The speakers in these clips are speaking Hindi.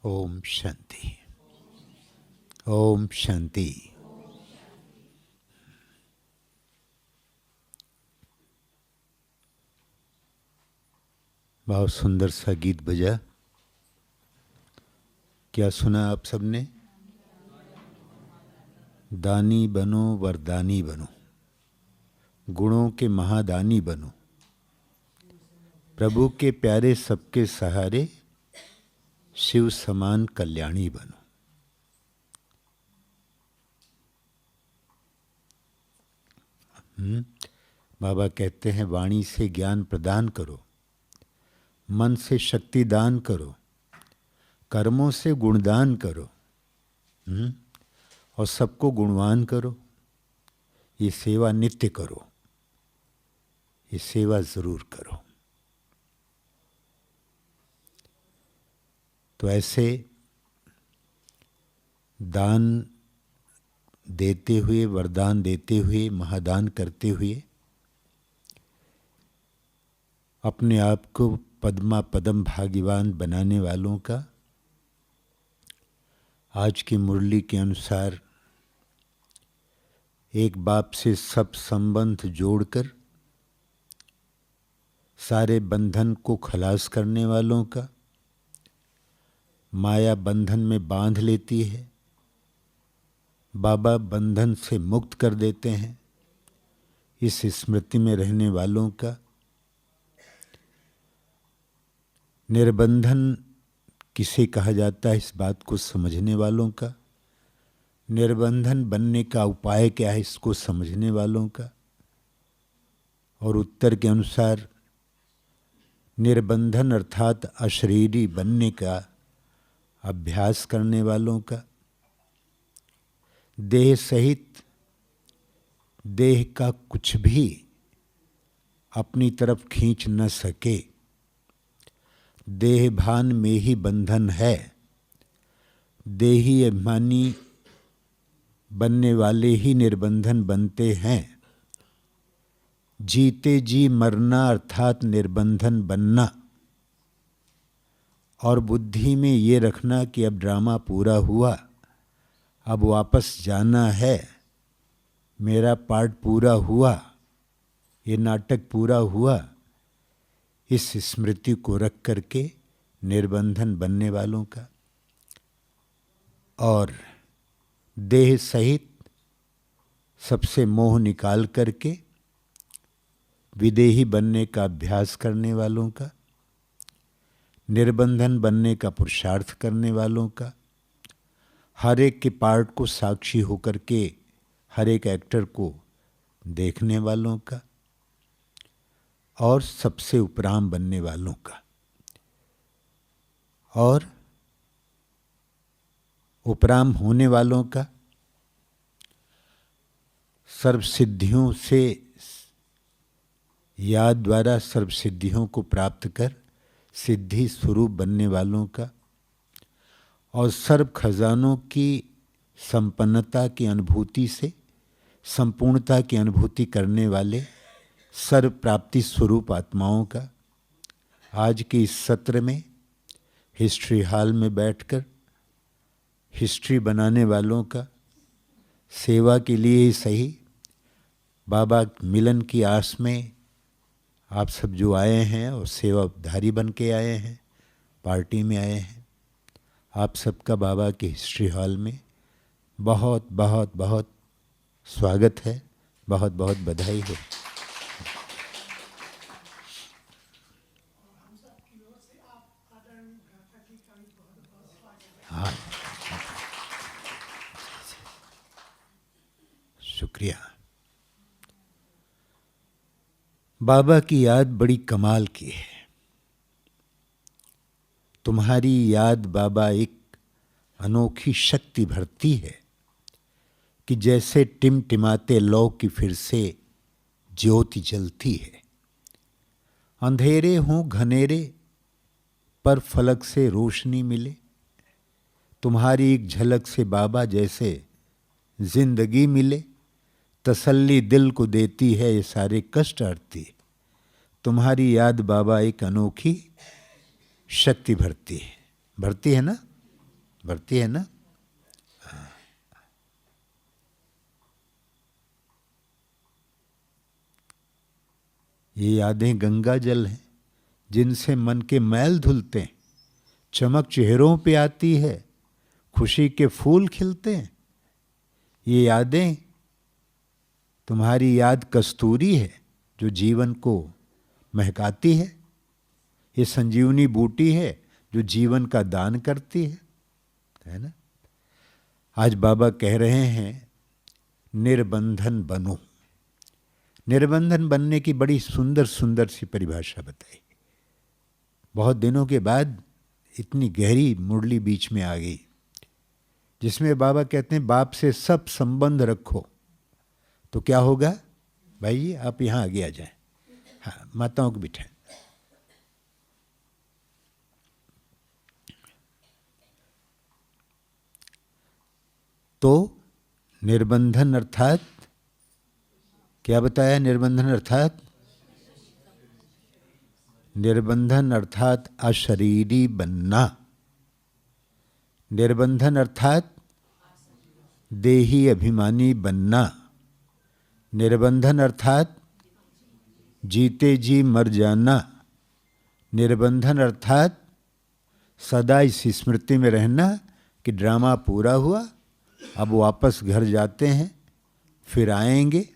ओम शांति। ओम शांति। बहुत सुंदर सा गीत बजा। क्या सुना आप सबने? दानी बनो वरदानी बनो, गुणों के महादानी बनो, प्रभु के प्यारे सबके सहारे, शिव समान कल्याणी बनो। बाबा कहते हैं वाणी से ज्ञान प्रदान करो, मन से शक्ति दान करो, कर्मों से गुणदान करो, और सबको गुणवान करो। ये सेवा नित्य करो, ये सेवा जरूर करो। तो ऐसे दान देते हुए, वरदान देते हुए, महादान करते हुए अपने आप को पद्मा पदम भाग्यवान बनाने वालों का आज की मुरली के अनुसार एक बाप से सब संबंध जोड़कर सारे बंधन को खलास करने वालों का, माया बंधन में बांध लेती है, बाबा बंधन से मुक्त कर देते हैं, इस स्मृति में रहने वालों का, निर्बंधन किसे कहा जाता है इस बात को समझने वालों का, निर्बंधन बनने का उपाय क्या है इसको समझने वालों का, और उत्तर के अनुसार निर्बंधन अर्थात अशरीरी बनने का अभ्यास करने वालों का, देह सहित देह का कुछ भी अपनी तरफ खींच न सके, देह भान में ही बंधन है, देही अभिमानी बनने वाले ही निर्बंधन बनते हैं, जीते जी मरना अर्थात निर्बंधन बनना, और बुद्धि में ये रखना कि अब ड्रामा पूरा हुआ, अब वापस जाना है, मेरा पार्ट पूरा हुआ, ये नाटक पूरा हुआ, इस स्मृति को रख करके निर्बंधन बनने वालों का, और देह सहित सबसे मोह निकाल करके विदेही बनने का अभ्यास करने वालों का, निर्बंधन बनने का पुरुषार्थ करने वालों का, हर एक के पार्ट को साक्षी होकर के हर एक एक्टर को देखने वालों का, और सबसे उपराम बनने वालों का, और उपराम होने वालों का सर्व सिद्धियों से याद द्वारा सर्व सिद्धियों को प्राप्त कर सिद्धि स्वरूप बनने वालों का, और सर्व खजानों की संपन्नता की अनुभूति से संपूर्णता की अनुभूति करने वाले सर्व प्राप्ति स्वरूप आत्माओं का, आज के इस सत्र में हिस्ट्री हॉल में बैठकर हिस्ट्री बनाने वालों का, सेवा के लिए ही सही, बाबा मिलन की आस में आप सब जो आए हैं और सेवाधारी बन के आए हैं, पार्टी में आए हैं, आप सबका बाबा के हिस्ट्री हॉल में बहुत बहुत बहुत स्वागत है, बहुत बहुत बधाई हो। हाँ, शुक्रिया। बाबा की याद बड़ी कमाल की है। तुम्हारी याद बाबा एक अनोखी शक्ति भरती है कि जैसे टिमटिमाते लौ की फिर से ज्योति जलती है। अंधेरे हों घनेरे पर फलक से रोशनी मिले, तुम्हारी एक झलक से बाबा जैसे जिंदगी मिले, तसल्ली दिल को देती है, ये सारे कष्ट हरती है। तुम्हारी याद बाबा एक अनोखी शक्ति भरती है ना। बढ़ती है ना। ये यादें गंगा जल हैं जिनसे मन के मैल धुलते हैं, चमक चेहरों पे आती है, खुशी के फूल खिलते हैं। ये यादें, तुम्हारी याद कस्तूरी है जो जीवन को महकाती है। ये संजीवनी बूटी है जो जीवन का दान करती है ना। आज बाबा कह रहे हैं निर्बंधन बनो। निर्बंधन बनने की बड़ी सुंदर सुंदर सी परिभाषा बताई। बहुत दिनों के बाद इतनी गहरी मुरली बीच में आ गई, जिसमें बाबा कहते हैं बाप से सब संबंध रखो तो क्या होगा। भाई आप यहाँ आगे आ जाएं, हाँ माताओं को बिठाएं। तो निर्बंधन अर्थात क्या बताया। निर्बंधन अर्थात अशरीरी बनना। निर्बंधन अर्थात देही अभिमानी बनना। निर्बंधन अर्थात जीते जी मर जाना। निर्बंधन अर्थात सदा इस स्मृति में रहना कि ड्रामा पूरा हुआ, अब वापस घर जाते हैं, फिर आएंगे,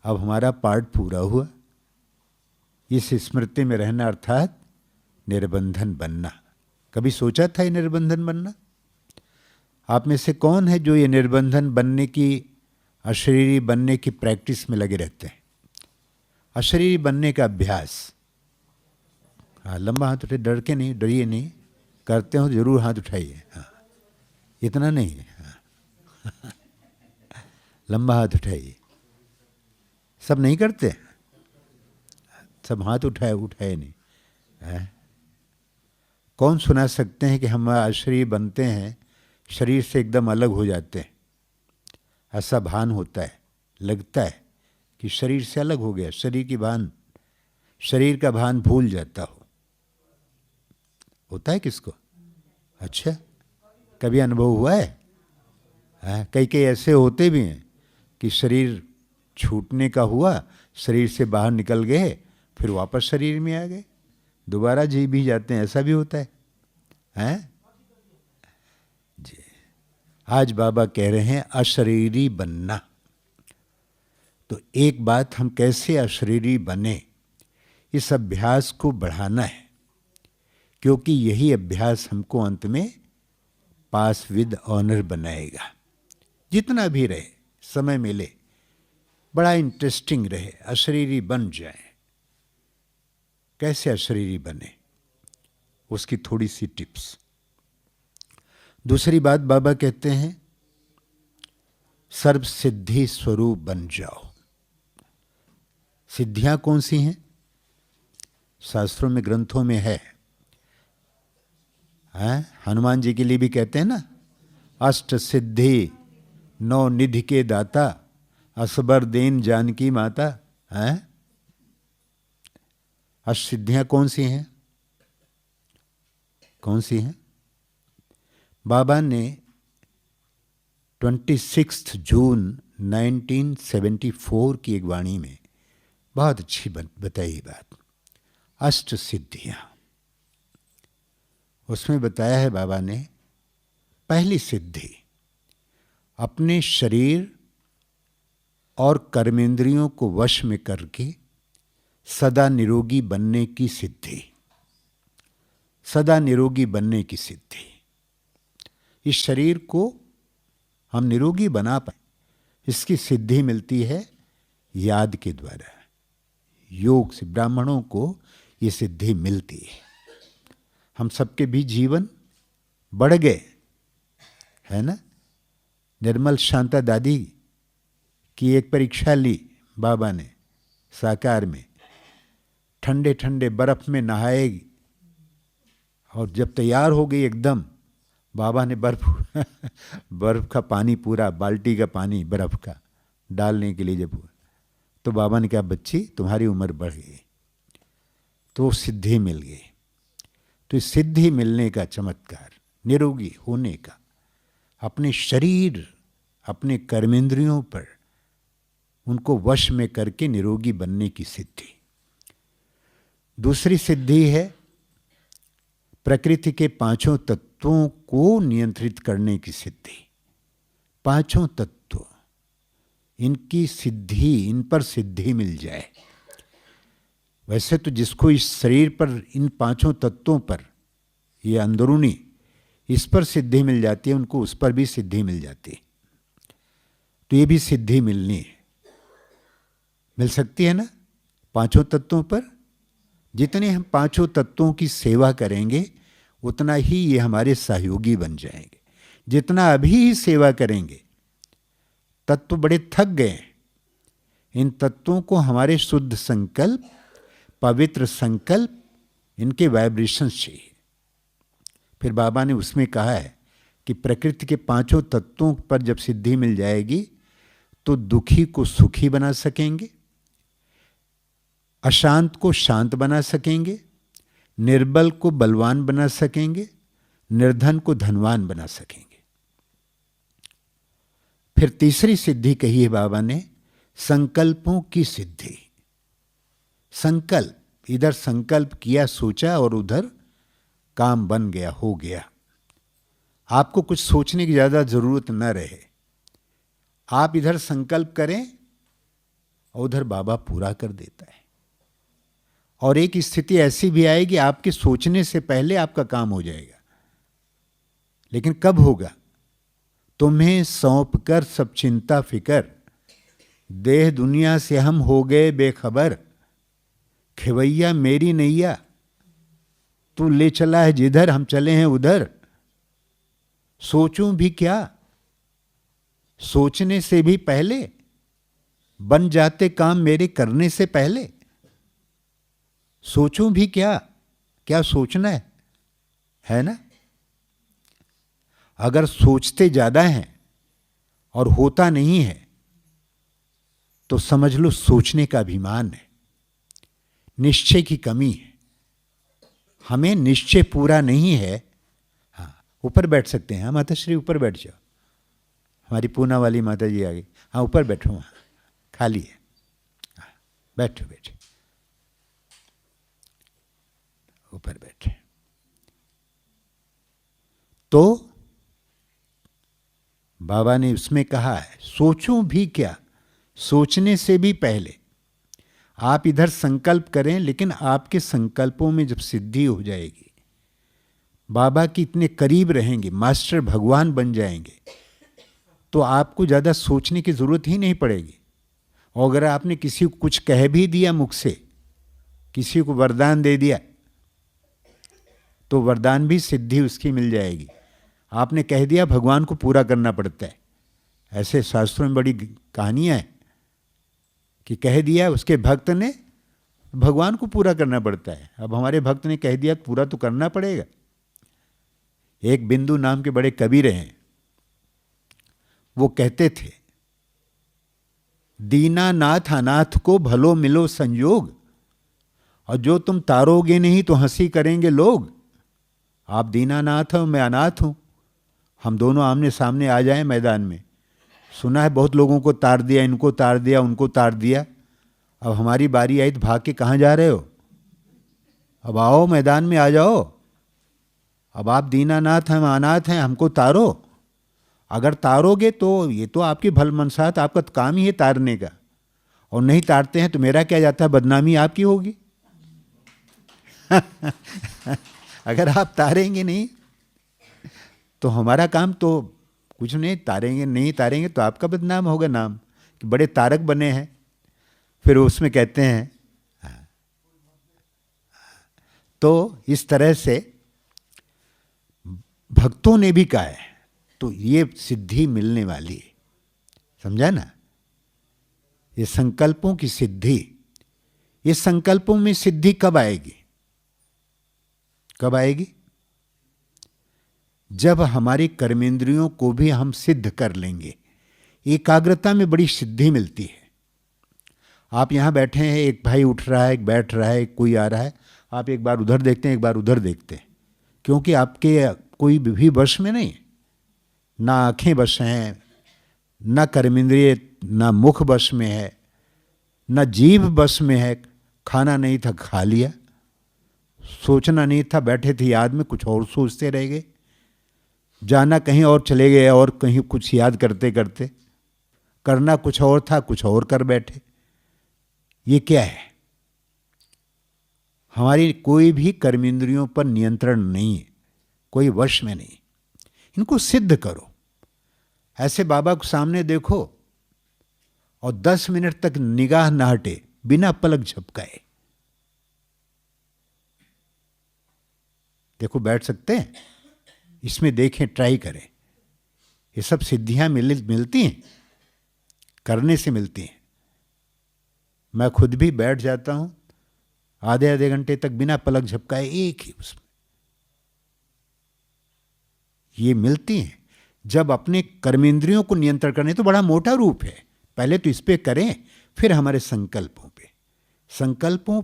अब हमारा पार्ट पूरा हुआ। इस स्मृति में रहना अर्थात निर्बंधन बनना। कभी सोचा था ये निर्बंधन बनना? आप में से कौन है जो ये निर्बंधन बनने की, अशरीरी बनने की प्रैक्टिस में लगे रहते हैं? अशरीरी बनने का अभ्यास। हाँ लंबा हाथ उठाइए, डर के नहीं, डरिए नहीं, करते हो जरूर हाथ उठाइए। हाँ इतना नहीं है, हाँ। लंबा हाथ उठाइए। सब नहीं करते, सब हाथ उठाए नहीं है? कौन सुना सकते हैं कि हम अशरीरी बनते हैं, शरीर से एकदम अलग हो जाते हैं? ऐसा भान होता है, लगता है कि शरीर से अलग हो गया, शरीर का भान भूल जाता हो। होता है किसको? अच्छा, कभी अनुभव हुआ है? कई ऐसे होते भी हैं कि शरीर छूटने का हुआ, शरीर से बाहर निकल गए, फिर वापस शरीर में आ गए, दोबारा जी भी जाते हैं, ऐसा भी होता है, हैं? जी। आज बाबा कह रहे हैं अशरीरी बनना। तो एक बात, हम कैसे अशरीरी बने, इस अभ्यास को बढ़ाना है, क्योंकि यही अभ्यास हमको अंत में पास विद ऑनर बनाएगा। जितना भी रहे, समय मिले, बड़ा इंटरेस्टिंग रहे, अशरीरी बन जाए। कैसे अशरीरी बने, उसकी थोड़ी सी टिप्स। दूसरी बात बाबा कहते हैं सर्व सिद्धि स्वरूप बन जाओ। सिद्धियां कौन सी हैं? शास्त्रों में, ग्रंथों में है। हनुमान जी के लिए भी कहते हैं ना, अष्ट सिद्धि नौ निधि के दाता, असबर देन जानकी माता। अष्ट सिद्धियां कौन सी हैं? कौन सी हैं? बाबा ने 26 जून 1974 की एक वाणी में बहुत अच्छी बताई बात। अष्ट सिद्धियां, उसमें बताया है बाबा ने, पहली सिद्धि अपने शरीर और कर्मेंद्रियों को वश में करके सदा निरोगी बनने की सिद्धि। सदा निरोगी बनने की सिद्धि। इस शरीर को हम निरोगी बना पाए, इसकी सिद्धि मिलती है याद के द्वारा, योग से। ब्राह्मणों को ये सिद्धि मिलती है। हम सबके भी जीवन बढ़ गए, है ना। निर्मल शांता दादी की एक परीक्षा ली बाबा ने साकार में। ठंडे ठंडे बर्फ में नहाएगी, और जब तैयार हो गई एकदम, बाबा ने बर्फ का पानी, पूरा बाल्टी का पानी बर्फ का डालने के लिए जब, तो बाबा ने कहा बच्ची तुम्हारी उम्र बढ़ गई, तो सिद्धि मिल गई। तो सिद्धि मिलने का चमत्कार, निरोगी होने का, अपने शरीर, अपने कर्मेंद्रियों पर उनको वश में करके निरोगी बनने की सिद्धि। दूसरी सिद्धि है प्रकृति के पांचों तत्वों को नियंत्रित करने की सिद्धि। पांचों तत्व, इनकी सिद्धि, इन पर सिद्धि मिल जाए। वैसे तो जिसको इस शरीर पर, इन पांचों तत्वों पर, ये अंदरूनी, इस पर सिद्धि मिल जाती है, उनको उस पर भी सिद्धि मिल जाती है। तो ये भी सिद्धि मिलनी है, मिल सकती है ना पांचों तत्वों पर। जितने हम पांचों तत्वों की सेवा करेंगे उतना ही ये हमारे सहयोगी बन जाएंगे। जितना अभी ही सेवा करेंगे, तत्व बड़े थक गए, इन तत्वों को हमारे शुद्ध संकल्प, पवित्र संकल्प, इनके वाइब्रेशंस चाहिए। फिर बाबा ने उसमें कहा है कि प्रकृति के पांचों तत्वों पर जब सिद्धि मिल जाएगी तो दुखी को सुखी बना सकेंगे, अशांत को शांत बना सकेंगे, निर्बल को बलवान बना सकेंगे, निर्धन को धनवान बना सकेंगे। फिर तीसरी सिद्धि कही है बाबा ने, संकल्पों की सिद्धि। संकल्प, इधर संकल्प किया, सोचा और उधर काम बन गया, हो गया। आपको कुछ सोचने की ज़्यादा ज़रूरत न रहे, आप इधर संकल्प करें और उधर बाबा पूरा कर देता है। और एक स्थिति ऐसी भी आएगी आपके सोचने से पहले आपका काम हो जाएगा। लेकिन कब होगा? तुम्हें सौंप कर सब चिंता फिकर, देह दुनिया से हम हो गए बेखबर, खेवैया मेरी नैया तू ले चला है जिधर, हम चले हैं उधर। सोचूं भी क्या, सोचने से भी पहले बन जाते काम मेरे करने से पहले। सोचूं भी क्या, क्या सोचना है ना? अगर सोचते ज्यादा हैं और होता नहीं है तो समझ लो सोचने का अभिमान है, निश्चय की कमी है। हमें निश्चय पूरा नहीं है। हाँ, ऊपर बैठ सकते हैं। हाँ माता श्री, ऊपर बैठ जाओ। हमारी पूना वाली माता जी आ गई। हाँ ऊपर बैठो, हाँ खाली है। हाँ, बैठो बैठो, ऊपर बैठे। तो बाबा ने उसमें कहा है, सोचूं भी क्या, सोचने से भी पहले आप इधर संकल्प करें, लेकिन आपके संकल्पों में जब सिद्धि हो जाएगी, बाबा के इतने करीब रहेंगे, मास्टर भगवान बन जाएंगे, तो आपको ज़्यादा सोचने की ज़रूरत ही नहीं पड़ेगी। और अगर आपने किसी को कुछ कह भी दिया मुख से, किसी को वरदान दे दिया, तो वरदान भी सिद्धि उसकी मिल जाएगी। आपने कह दिया, भगवान को पूरा करना पड़ता है। ऐसे शास्त्रों में बड़ी कहानियाँ हैं कि कह दिया उसके भक्त ने, भगवान को पूरा करना पड़ता है। अब हमारे भक्त ने कह दिया, पूरा तो करना पड़ेगा। एक बिंदु नाम के बड़े कवि रहे, वो कहते थे, दीनानाथ अनाथ को भलो मिलो संयोग, और जो तुम तारोगे नहीं तो हंसी करेंगे लोग। आप दीनानाथ हो, मैं अनाथ हूं, हम दोनों आमने सामने आ जाएं मैदान में। सुना है बहुत लोगों को तार दिया, इनको तार दिया, उनको तार दिया। अब हमारी बारी आई तो भाग के कहाँ जा रहे हो? अब आओ मैदान में आ जाओ। अब आप दीनानाथ हैं, हम अनाथ हैं, हमको तारो। अगर तारोगे तो ये तो आपकी भल मनसात, आपका तो काम ही है तारने का। और नहीं तारते हैं तो मेरा क्या जाता है, बदनामी आपकी होगी। अगर आप तारेंगे नहीं तो हमारा काम तो कुछ नहीं। तारेंगे नहीं, तारेंगे तो आपका बदनाम होगा नाम कि बड़े तारक बने हैं। फिर उसमें कहते हैं, तो इस तरह से भक्तों ने भी कहा है, तो ये सिद्धि मिलने वाली है। समझा ना? ये संकल्पों की सिद्धि। ये संकल्पों में सिद्धि कब आएगी? कब आएगी? जब हमारी कर्मेंद्रियों को भी हम सिद्ध कर लेंगे। एकाग्रता में बड़ी सिद्धि मिलती है। आप यहां बैठे हैं, एक भाई उठ रहा है, एक बैठ रहा है, कोई आ रहा है, आप एक बार उधर देखते हैं, एक बार उधर देखते हैं, क्योंकि आपके कोई भी वश में नहीं, ना आंखें वश हैं, ना कर्मेंद्रिय, ना मुख वश में है, ना जीभ वश में है। खाना नहीं था खा लिया, सोचना नहीं था बैठे थे याद में कुछ और सोचते रह गए, जाना कहीं और चले गए और कहीं कुछ याद करते करते, करना कुछ और था कुछ और कर बैठे। ये क्या है? हमारी कोई भी कर्मेंद्रियों पर नियंत्रण नहीं है, कोई वश में नहीं। इनको सिद्ध करो। ऐसे बाबा को सामने देखो और 10 मिनट तक निगाह न हटे, बिना पलक झपकाए। देखो बैठ सकते हैं, इसमें देखें, ट्राई करें। ये सब सिद्धियां मिलती हैं, करने से मिलती हैं। मैं खुद भी बैठ जाता हूं आधे आधे घंटे तक बिना पलक झपकाए, एक ही उसमें। ये मिलती हैं जब अपने कर्मेंद्रियों को नियंत्रण करने। तो बड़ा मोटा रूप है, पहले तो इस पे करें, फिर हमारे संकल्पों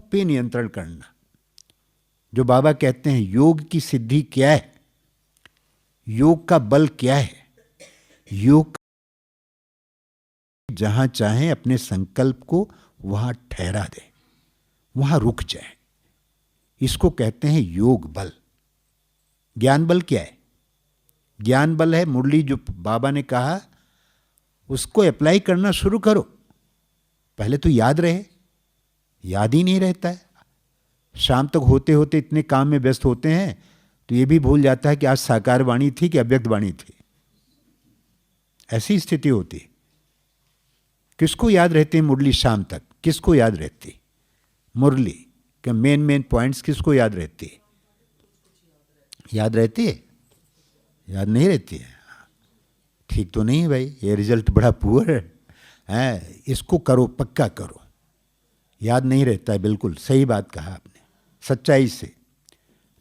पे नियंत्रण करना। जो बाबा कहते हैं योग की सिद्धि क्या है, योग का बल क्या है, योग जहां चाहें अपने संकल्प को वहां ठहरा दे, वहां रुक जाए। इसको कहते हैं योग बल। ज्ञान बल क्या है? ज्ञान बल है मुरली जो बाबा ने कहा, उसको अप्लाई करना शुरू करो। पहले तो याद रहे, याद ही नहीं रहता है। शाम तक होते होते इतने काम में व्यस्त होते हैं तो ये भी भूल जाता है कि आज साकार वाणी थी कि अव्यक्त वाणी थी। ऐसी स्थिति होती। किसको याद रहती है मुरली शाम तक? किसको याद रहती मुरली के मेन पॉइंट्स? किसको याद रहती है? याद रहती है? याद नहीं रहती है? ठीक तो नहीं है भाई, ये रिजल्ट बड़ा पुअर है। इसको करो, पक्का करो। याद नहीं रहता है, बिल्कुल सही बात कहा आपने, सच्चाई से।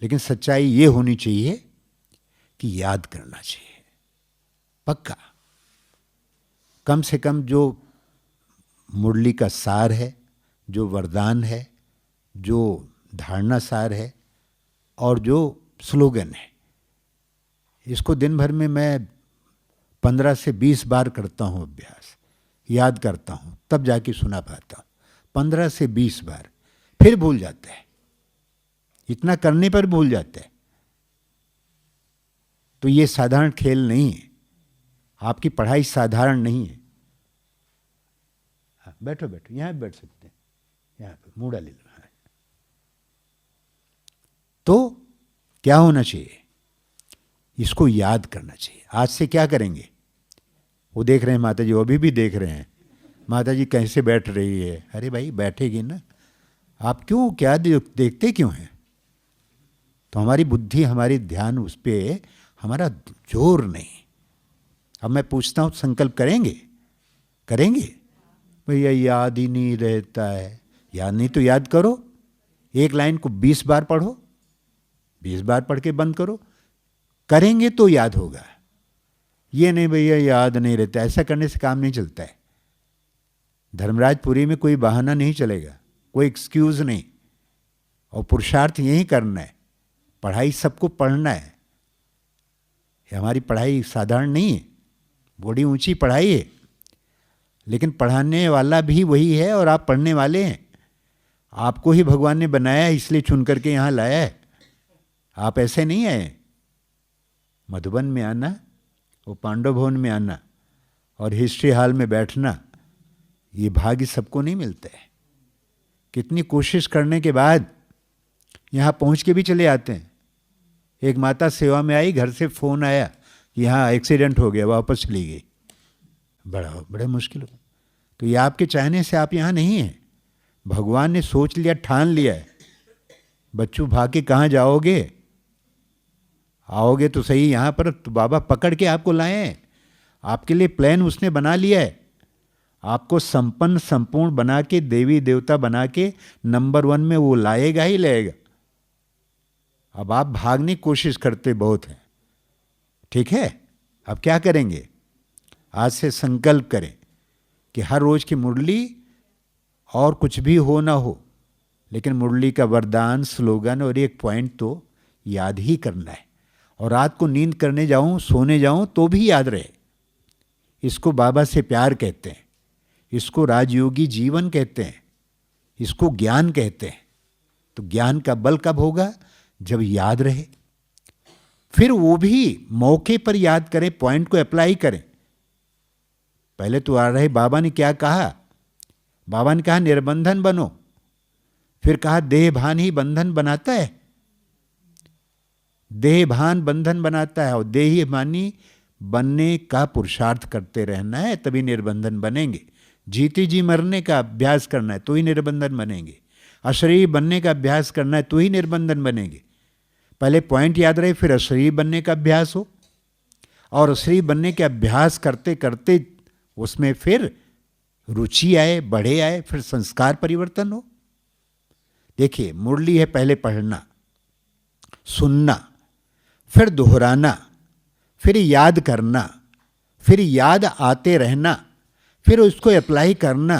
लेकिन सच्चाई ये होनी चाहिए कि याद करना चाहिए, पक्का। कम से कम जो मुरली का सार है, जो वरदान है, जो धारणा सार है और जो स्लोगन है, इसको दिन भर में मैं 15 से 20 बार करता हूँ अभ्यास, याद करता हूँ, तब जाके सुना पाता हूँ। 15 से 20 बार, फिर भूल जाता है। इतना करने पर भूल जाता है। तो ये साधारण खेल नहीं है, आपकी पढ़ाई साधारण नहीं है। हाँ, बैठो बैठो, यहाँ बैठ सकते हैं, यहाँ पे मूड़ा ले लो। तो क्या होना चाहिए? इसको याद करना चाहिए। आज से क्या करेंगे? वो देख रहे हैं माता जी, वो अभी भी देख रहे हैं माता जी कैसे बैठ रही है। अरे भाई बैठेगी ना, आप क्यों क्या देखते क्यों हैं? तो हमारी बुद्धि, हमारी ध्यान उस पर, हमारा जोर नहीं। अब मैं पूछता हूँ, संकल्प करेंगे? करेंगे? भैया याद ही नहीं रहता है। याद नहीं तो याद करो। एक लाइन को 20 बार पढ़ो, 20 बार पढ़ के बंद करो। करेंगे तो याद होगा। ये नहीं भैया याद नहीं रहता, ऐसा करने से काम नहीं चलता है। धर्मराजपुरी में कोई बहाना नहीं चलेगा, कोई एक्सक्यूज नहीं। और पुरुषार्थ यही करना है। पढ़ाई सबको पढ़ना है। हमारी पढ़ाई साधारण नहीं है, बड़ी ऊंची पढ़ाई है। लेकिन पढ़ाने वाला भी वही है और आप पढ़ने वाले हैं। आपको ही भगवान ने बनाया है, इसलिए चुन करके यहाँ लाया है। आप ऐसे नहीं आए। मधुबन में आना, वो पांडव भवन में आना और हिस्ट्री हॉल में बैठना, ये भाग्य सबको नहीं मिलता है। कितनी कोशिश करने के बाद यहाँ पहुँच के भी चले आते हैं। एक माता सेवा में आई, घर से फ़ोन आया कि यहाँ एक्सीडेंट हो गया, वापस चली गई। बड़ा मुश्किल हो। तो ये आपके चाहने से आप यहाँ नहीं हैं। भगवान ने सोच लिया, ठान लिया है। बच्चों भाग के कहाँ जाओगे? आओगे तो सही यहाँ पर, तो बाबा पकड़ के आपको लाए हैं। आपके लिए प्लान उसने बना लिया है। आपको संपन्न संपूर्ण बना के, देवी देवता बना के नंबर 1 में वो लाएगा ही लाएगा। अब आप भागने की कोशिश करते बहुत हैं। ठीक है, अब क्या करेंगे? आज से संकल्प करें कि हर रोज की मुरली, और कुछ भी हो ना हो, लेकिन मुरली का वरदान, स्लोगन और एक पॉइंट तो याद ही करना है। और रात को नींद करने जाऊं, सोने जाऊं तो भी याद रहे। इसको बाबा से प्यार कहते हैं, इसको राजयोगी जीवन कहते हैं, इसको ज्ञान कहते हैं। तो ज्ञान का बल कब होगा? जब याद रहे। फिर वो भी मौके पर याद करें, पॉइंट को अप्लाई करें। पहले तो आ रहे बाबा ने क्या कहा? बाबा ने कहा निर्बंधन बनो, फिर कहा देह भान ही बंधन बनाता है। देह भान बंधन बनाता है, और देही भानी बनने का पुरुषार्थ करते रहना है, तभी निर्बंधन बनेंगे। जीते जी मरने का अभ्यास करना है तो ही निर्बंधन बनेंगे। अशरीर बनने का अभ्यास करना है तो ही निर्बंधन बनेंगे। पहले पॉइंट याद रहे, फिर अशरीर बनने का अभ्यास हो, और अशरीर बनने के अभ्यास करते करते उसमें फिर रुचि आए, बढ़े आए, फिर संस्कार परिवर्तन हो। देखिए, मुरली है पहले पढ़ना, सुनना, फिर दोहराना, फिर याद करना, फिर याद आते रहना, फिर उसको अप्लाई करना,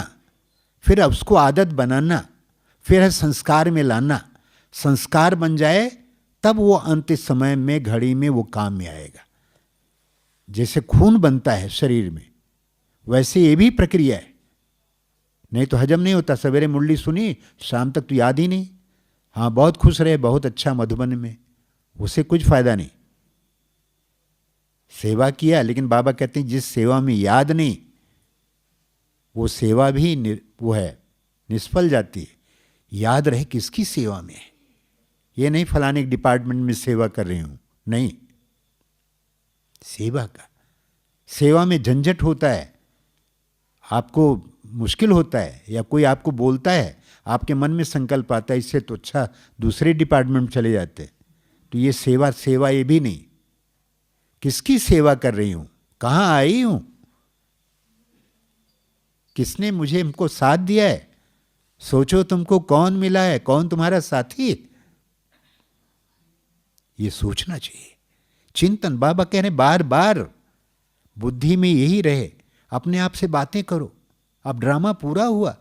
फिर उसको आदत बनाना, फिर संस्कार में लाना। संस्कार बन जाए तब वो अंत समय में, घड़ी में वो काम में आएगा। जैसे खून बनता है शरीर में, वैसे ये भी प्रक्रिया है, नहीं तो हजम नहीं होता। सवेरे मुरली सुनी, शाम तक तो याद ही नहीं। हाँ, बहुत खुश रहे, बहुत अच्छा मधुबन में, उसे कुछ फायदा नहीं। सेवा किया, लेकिन बाबा कहते हैं जिस सेवा में याद नहीं, वो सेवा भी वो है, निष्फल जाती है। याद रहे किसकी सेवा में है। ये नहीं फलाने डिपार्टमेंट में सेवा कर रही हूं, नहीं, सेवा का। सेवा में झंझट होता है, आपको मुश्किल होता है, या कोई आपको बोलता है, आपके मन में संकल्प आता है इससे तो अच्छा दूसरे डिपार्टमेंट में चले जाते। तो ये सेवा ये भी नहीं। किसकी सेवा कर रही हूं, कहां आई हूं, किसने मुझे हमको साथ दिया है। सोचो तुमको कौन मिला है, कौन तुम्हारा साथी है, ये सोचना चाहिए। चिंतन, बाबा कह रहे बार बार बुद्धि में यही रहे, अपने आप से बातें करो। अब ड्रामा पूरा हुआ।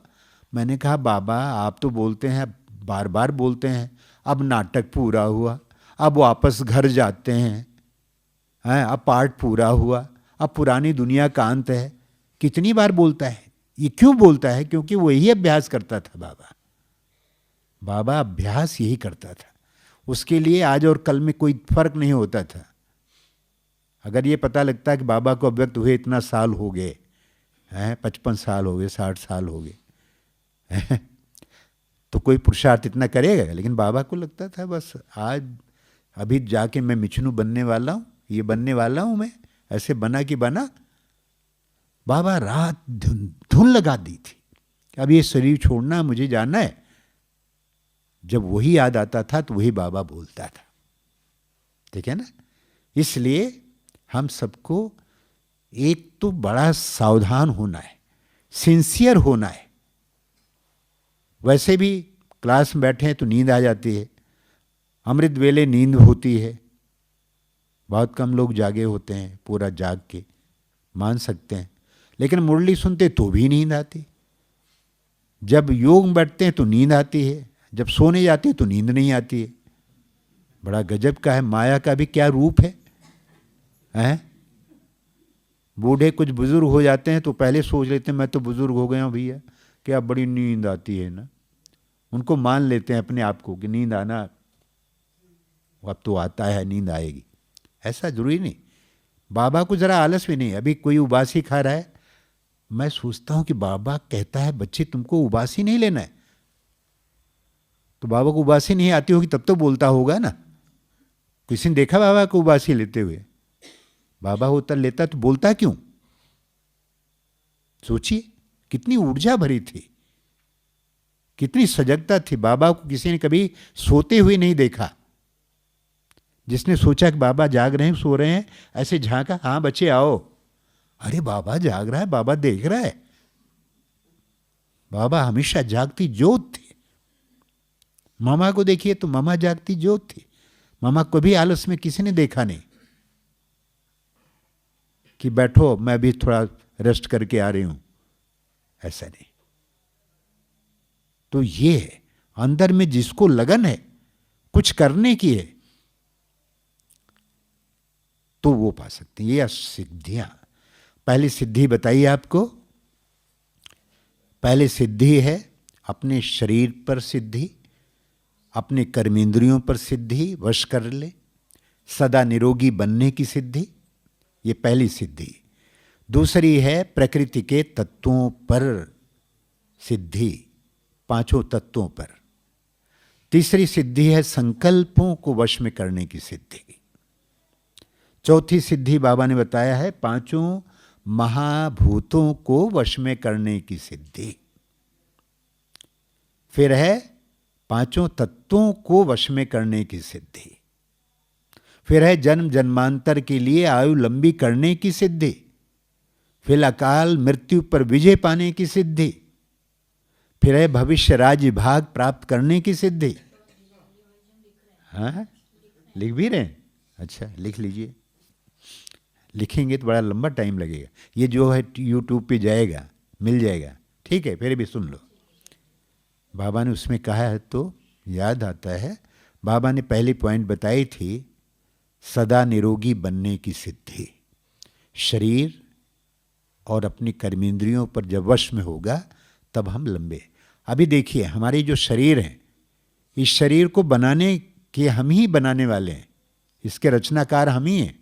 मैंने कहा बाबा आप तो बोलते हैं, बार बार बोलते हैं, अब नाटक पूरा हुआ, अब वापस घर जाते हैं, अब पार्ट पूरा हुआ, अब पुरानी दुनिया का अंत है। कितनी बार बोलता है? ये क्यों बोलता है? क्योंकि वो यही अभ्यास करता था बाबा अभ्यास यही करता था। उसके लिए आज और कल में कोई फर्क नहीं होता था। अगर ये पता लगता कि बाबा को अव्यक्त हुए इतना साल हो गए हैं, 55 साल हो गए, 60 साल हो गए, तो कोई पुरुषार्थ इतना करेगा। लेकिन बाबा को लगता था बस आज अभी जाके मैं मिचनू बनने वाला हूँ, ये बनने वाला हूँ मैं, ऐसे बना कि बना। बाबा रात धुन लगा दी थी, अब ये शरीर छोड़ना, मुझे जाना है। जब वही याद आता था तो वही बाबा बोलता था। ठीक है ना? इसलिए हम सबको एक तो बड़ा सावधान होना है, सिंसियर होना है। वैसे भी क्लास में बैठे हैं तो नींद आ जाती है, अमृत वेले नींद होती है, बहुत कम लोग जागे होते हैं पूरा जाग के, मान सकते हैं। लेकिन मुरली सुनते तो भी नींद आती, जब योग में बैठते हैं तो नींद आती है, जब सोने जाते हैं तो नींद नहीं आती है। बड़ा गजब का है, माया का भी क्या रूप है, हैं? बूढ़े कुछ बुजुर्ग हो जाते हैं तो पहले सोच लेते हैं मैं तो बुजुर्ग हो गया हूँ भैया, क्या बड़ी नींद आती है ना। उनको मान लेते हैं अपने आप को कि नींद आना अब तो आता है, नींद आएगी। ऐसा जरूरी नहीं। बाबा को जरा आलस भी नहीं। अभी कोई उबासी खा रहा है, मैं सोचता हूं कि बाबा कहता है बच्चे तुमको उबासी नहीं लेना है, तो बाबा को उबासी नहीं आती होगी तब तो बोलता होगा ना। किसी ने देखा बाबा को उबासी लेते हुए? बाबा उत्तर लेता तो बोलता क्यों? सोचिए कितनी ऊर्जा भरी थी, कितनी सजगता थी। बाबा को किसी ने कभी सोते हुए नहीं देखा। जिसने सोचा कि बाबा जाग रहे हैं, सो रहे हैं, ऐसे झांका, हाँ बच्चे आओ, अरे बाबा जाग रहा है, बाबा देख रहा है। बाबा हमेशा जागती ज्योत थी। मामा को देखिए तो मामा जागती ज्योत थी। मामा को भी आलस में किसी ने देखा नहीं कि बैठो मैं भी थोड़ा रेस्ट करके आ रही हूं, ऐसा नहीं। तो ये है, अंदर में जिसको लगन है कुछ करने की है, तो वो पा सकते हैं। ये सिद्धियां। पहली सिद्धि बताइए आपको। पहली सिद्धि है अपने शरीर पर सिद्धि, अपने कर्मेंद्रियों पर सिद्धि, वश कर ले, सदा निरोगी बनने की सिद्धि। ये पहली सिद्धि। दूसरी है प्रकृति के तत्वों पर सिद्धि, पांचों तत्वों पर। तीसरी सिद्धि है संकल्पों को वश में करने की सिद्धि। चौथी सिद्धि बाबा ने बताया है पांचों महाभूतों को वश में करने की सिद्धि। फिर है पांचों तत्वों को वश में करने की सिद्धि। फिर है जन्म जन्मांतर के लिए आयु लंबी करने की सिद्धि। फिर अकाल मृत्यु पर विजय पाने की सिद्धि। फिर है भविष्य राज्य भाग प्राप्त करने की सिद्धि। हाँ, लिख भी रहे हैं? अच्छा, लिख लीजिए। लिखेंगे तो बड़ा लंबा टाइम लगेगा। ये जो है यूट्यूब पे जाएगा, मिल जाएगा, ठीक है? फिर भी सुन लो। बाबा ने उसमें कहा है तो याद आता है। बाबा ने पहली पॉइंट बताई थी सदा निरोगी बनने की सिद्धि। शरीर और अपनी कर्मेंद्रियों पर जब वश में होगा तब हम लंबे। अभी देखिए हमारे जो शरीर हैं, इस शरीर को बनाने के हम ही बनाने वाले हैं, इसके रचनाकार हम ही हैं।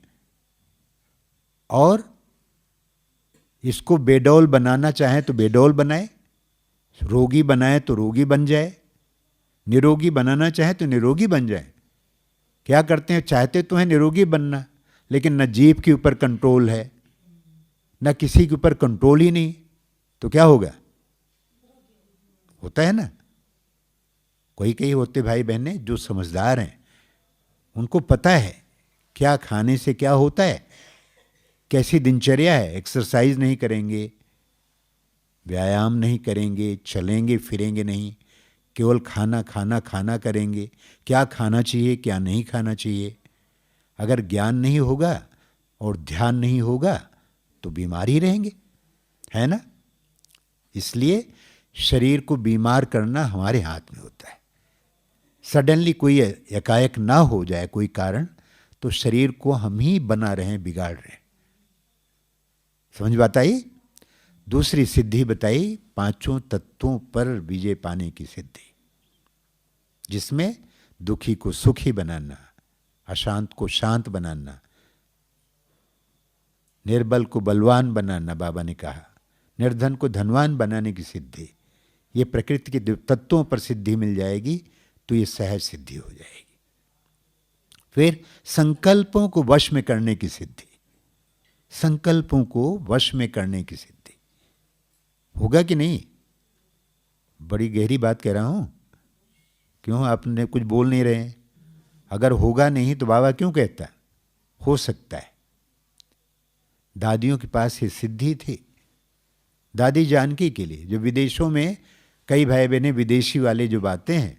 और इसको बेडौल बनाना चाहें तो बेडौल बनाए, रोगी बनाए तो रोगी बन जाए, निरोगी बनाना चाहे तो निरोगी बन जाए। क्या करते हैं? चाहते तो हैं निरोगी बनना, लेकिन न जीभ के ऊपर कंट्रोल है, न किसी के ऊपर कंट्रोल ही नहीं, तो क्या होगा? होता है ना। कोई कई होते भाई बहने जो समझदार हैं, उनको पता है क्या खाने से क्या होता है, कैसी दिनचर्या है। एक्सरसाइज नहीं करेंगे, व्यायाम नहीं करेंगे, चलेंगे फिरेंगे नहीं, केवल खाना खाना खाना करेंगे। क्या खाना चाहिए क्या नहीं खाना चाहिए, अगर ज्ञान नहीं होगा और ध्यान नहीं होगा तो बीमार ही रहेंगे, है ना। इसलिए शरीर को बीमार करना हमारे हाथ में होता है। सडनली कोई एकाएक ना हो जाए कोई कारण, तो शरीर को हम ही बना रहे हैं, बिगाड़ रहे हैं। समझ बात आई? दूसरी सिद्धि बताई पांचों तत्वों पर विजय पाने की सिद्धि, जिसमें दुखी को सुखी बनाना, अशांत को शांत बनाना, निर्बल को बलवान बनाना, बाबा ने कहा निर्धन को धनवान बनाने की सिद्धि। ये प्रकृति के तत्वों पर सिद्धि मिल जाएगी तो ये सहज सिद्धि हो जाएगी। फिर संकल्पों को वश में करने की सिद्धि। संकल्पों को वश में करने की सिद्धि होगा कि नहीं? बड़ी गहरी बात कह रहा हूं। क्यों आपने कुछ बोल नहीं रहे हैं? अगर होगा नहीं तो बाबा क्यों कहता? हो सकता है। दादियों के पास ये सिद्धि थी, दादी जानकी के लिए। जो विदेशों में कई भाई बहनें विदेशी वाले जो बातें हैं,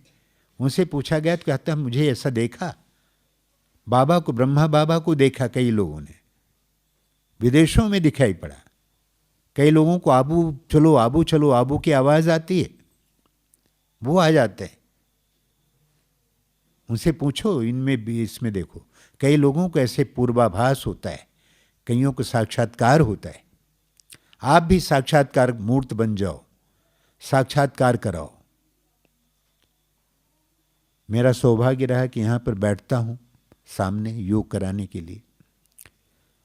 उनसे पूछा गया तो कहता मुझे ऐसा देखा, बाबा को, ब्रह्मा बाबा को देखा कई लोगों ने, विदेशों में दिखाई पड़ा। कई लोगों को आबू चलो आबू चलो, आबू की आवाज आती है, वो आ जाते हैं। उनसे पूछो इनमें भी, इसमें देखो कई लोगों को ऐसे पूर्वाभास होता है, कईयों को साक्षात्कार होता है। आप भी साक्षात्कार मूर्त बन जाओ, साक्षात्कार कराओ। मेरा सौभाग्य रहा कि यहाँ पर बैठता हूँ सामने योग कराने के लिए।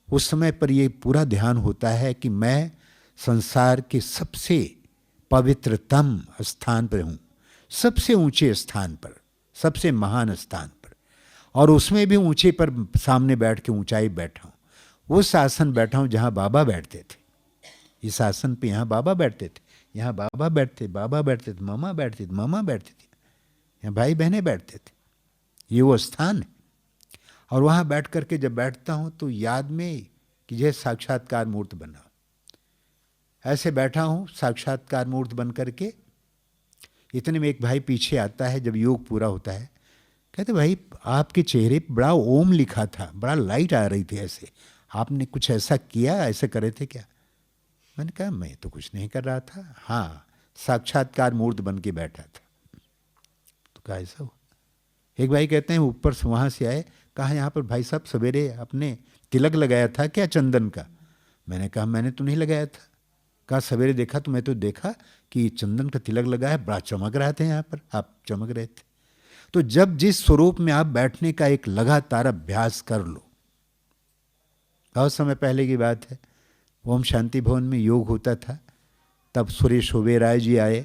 उस समय पर ये पूरा ध्यान होता है कि मैं संसार के सबसे पवित्रतम स्थान पर हूँ, सबसे ऊंचे स्थान पर, सबसे महान स्थान पर, और उसमें भी ऊंचे पर सामने बैठ के ऊंचाई बैठा हूँ। उस आसन बैठा हूँ जहाँ बाबा बैठते थे। इस आसन पे यहाँ बाबा बैठते थे, यहाँ बाबा बैठते, बाबा बैठते थे, मामा बैठते थे, मामा बैठते थे, यहाँ भाई बहनें बैठते थे। ये वो स्थान है। और वहाँ बैठ करके जब बैठता हूँ तो याद में कि यह साक्षात्कार मूर्त बना, ऐसे बैठा हूँ साक्षात्कार मूर्त बन करके। इतने में एक भाई पीछे आता है, जब योग पूरा होता है, कहते भाई आपके चेहरे पर बड़ा ओम लिखा था, बड़ा लाइट आ रही थी, ऐसे आपने कुछ ऐसा किया, ऐसे करे थे क्या? मैंने कहा मैं तो कुछ नहीं कर रहा था, हाँ साक्षात्कार मूर्त बन के बैठा था। तो कहा ऐसा हुआ। एक भाई कहते हैं ऊपर से वहाँ से आए, कहा यहाँ पर भाई साहब सवेरे आपने तिलक लगाया था क्या चंदन का? मैंने कहा मैंने तो नहीं लगाया था। कहा सवेरे देखा तो मैं तो देखा कि चंदन का तिलक लगा है, बड़ा चमक रहा था यहाँ पर, आप चमक रहे थे। तो जब जिस स्वरूप में आप बैठने का एक लगातार अभ्यास कर लो, बहुत समय पहले की बात है, ओम शांति भवन में योग होता था, तब सुरेश ओबेरॉय जी आए।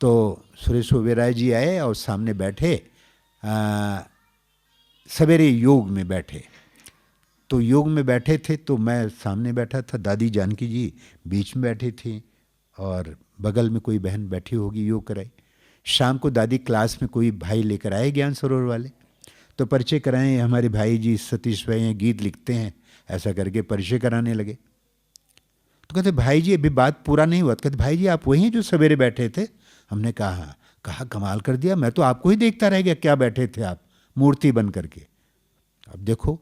तो सुरेश ओबेरॉय जी आए और सामने बैठे, सवेरे योग में बैठे। तो योग में बैठे थे तो मैं सामने बैठा था, दादी जानकी जी बीच में बैठी थी और बगल में कोई बहन बैठी होगी, योग कराई। शाम को दादी क्लास में कोई भाई लेकर आए ज्ञान सरोवर वाले, तो परिचय कराएं, हमारे भाई जी सतीश भाई हैं, गीत लिखते हैं, ऐसा करके परिचय कराने लगे। तो कहते भाई जी अभी बात पूरा नहीं हुआ। तो कहते भाई जी आप वही हैं जो सवेरे बैठे थे? हमने कहा हाँ। कहा कमाल कर दिया, मैं तो आपको ही देखता रह गया, क्या बैठे थे आप मूर्ति बन करके। अब देखो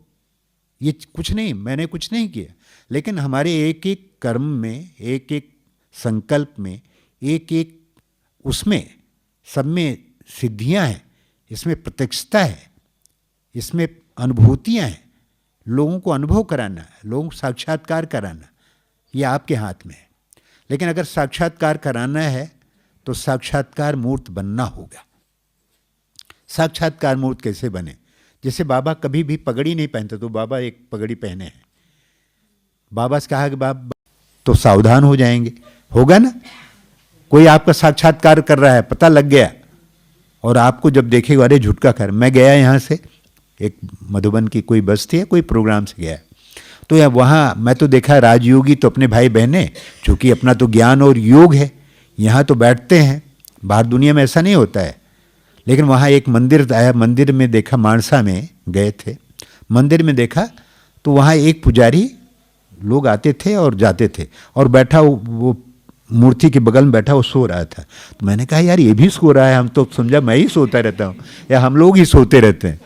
ये कुछ नहीं, मैंने कुछ नहीं किया, लेकिन हमारे एक एक कर्म में, एक एक संकल्प में, एक एक उसमें सब में सिद्धियां हैं, इसमें प्रत्यक्षता है, इसमें अनुभूतियां हैं। लोगों को अनुभव कराना है, लोगों को साक्षात्कार कराना, ये आपके हाथ में है। लेकिन अगर साक्षात्कार कराना है तो साक्षात्कार मूर्त बनना होगा। साक्षात्कार मूर्त कैसे बने? जैसे बाबा कभी भी पगड़ी नहीं पहनते, तो बाबा एक पगड़ी पहने हैं। बाबा से कहा कि बाबा तो सावधान हो जाएंगे, होगा ना? कोई आपका साक्षात्कार कर रहा है, पता लग गया, और आपको जब देखेगा अरे झुटका कर। मैं गया यहाँ से, एक मधुबन की कोई बस थी, कोई प्रोग्राम से गया, तो या वहाँ मैं तो देखा राजयोगी तो अपने भाई बहनें, चूँकि अपना तो ज्ञान और योग है, यहाँ तो बैठते हैं, बाहर दुनिया में ऐसा नहीं होता है। लेकिन वहाँ एक मंदिर आया, मंदिर में देखा, मानसा में गए थे, मंदिर में देखा तो वहाँ एक पुजारी, लोग आते थे और जाते थे, और बैठा वो मूर्ति के बगल में बैठा, वो सो रहा था। तो मैंने कहा यार ये भी सो रहा है, हम तो समझा मैं ही सोता रहता हूँ या हम लोग ही सोते रहते हैं।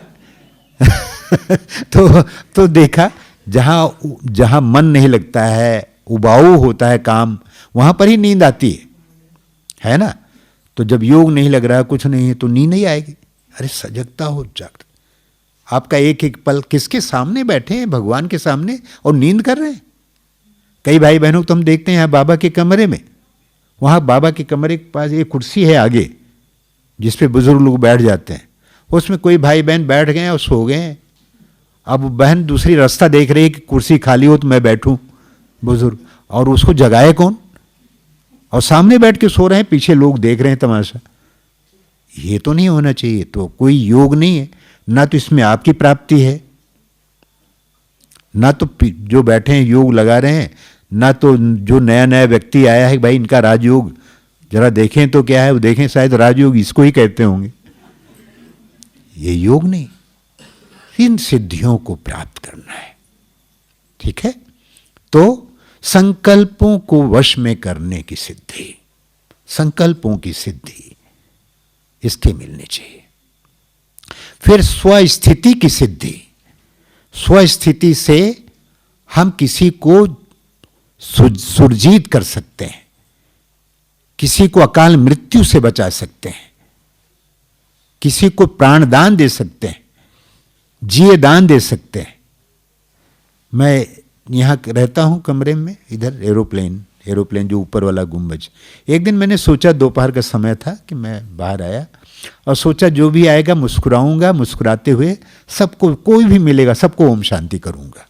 तो देखा जहाँ जहाँ मन नहीं लगता है, उबाऊ होता है काम, वहाँ पर ही नींद आती है ना? तो जब योग नहीं लग रहा, कुछ नहीं है, तो नींद नहीं आएगी। अरे सजगता हो, जागृत। आपका एक एक पल किसके सामने बैठे हैं? भगवान के सामने, और नींद कर रहे हैं। कई भाई बहनों को तो हम देखते हैं यहाँ बाबा के कमरे में, वहाँ बाबा के कमरे के पास एक कुर्सी है आगे, जिस पे बुजुर्ग लोग बैठ जाते हैं, उसमें कोई भाई बहन बैठ गए और सो गए हैं। अब बहन दूसरी रास्ता देख रही है कि कुर्सी खाली हो तो मैं बैठूं, बुजुर्ग, और उसको जगाए कौन? और सामने बैठ के सो रहे हैं, पीछे लोग देख रहे हैं तमाशा। ये तो नहीं होना चाहिए। तो कोई योग नहीं है, ना तो इसमें आपकी प्राप्ति है, ना तो जो बैठे हैं योग लगा रहे हैं, ना तो जो नया नया व्यक्ति आया है भाई इनका राजयोग जरा देखें तो क्या है, वो देखें, शायद राजयोग इसको ही कहते होंगे। ये योग नहीं, इन सिद्धियों को प्राप्त करना है। ठीक है? तो संकल्पों को वश में करने की सिद्धि, संकल्पों की सिद्धि, इसके मिलनी चाहिए। फिर स्वस्थिति की सिद्धि। स्वस्थिति से हम किसी को सुरजीत कर सकते हैं, किसी को अकाल मृत्यु से बचा सकते हैं, किसी को प्राणदान दे सकते हैं, जिए दान दे सकते हैं। मैं यहाँ रहता हूँ कमरे में, इधर एरोप्लेन जो ऊपर वाला गुंबज। एक दिन मैंने सोचा, दोपहर का समय था, कि मैं बाहर आया और सोचा जो भी आएगा मुस्कुराऊंगा, मुस्कुराते हुए सबको, कोई भी मिलेगा सबको ओम शांति करूंगा।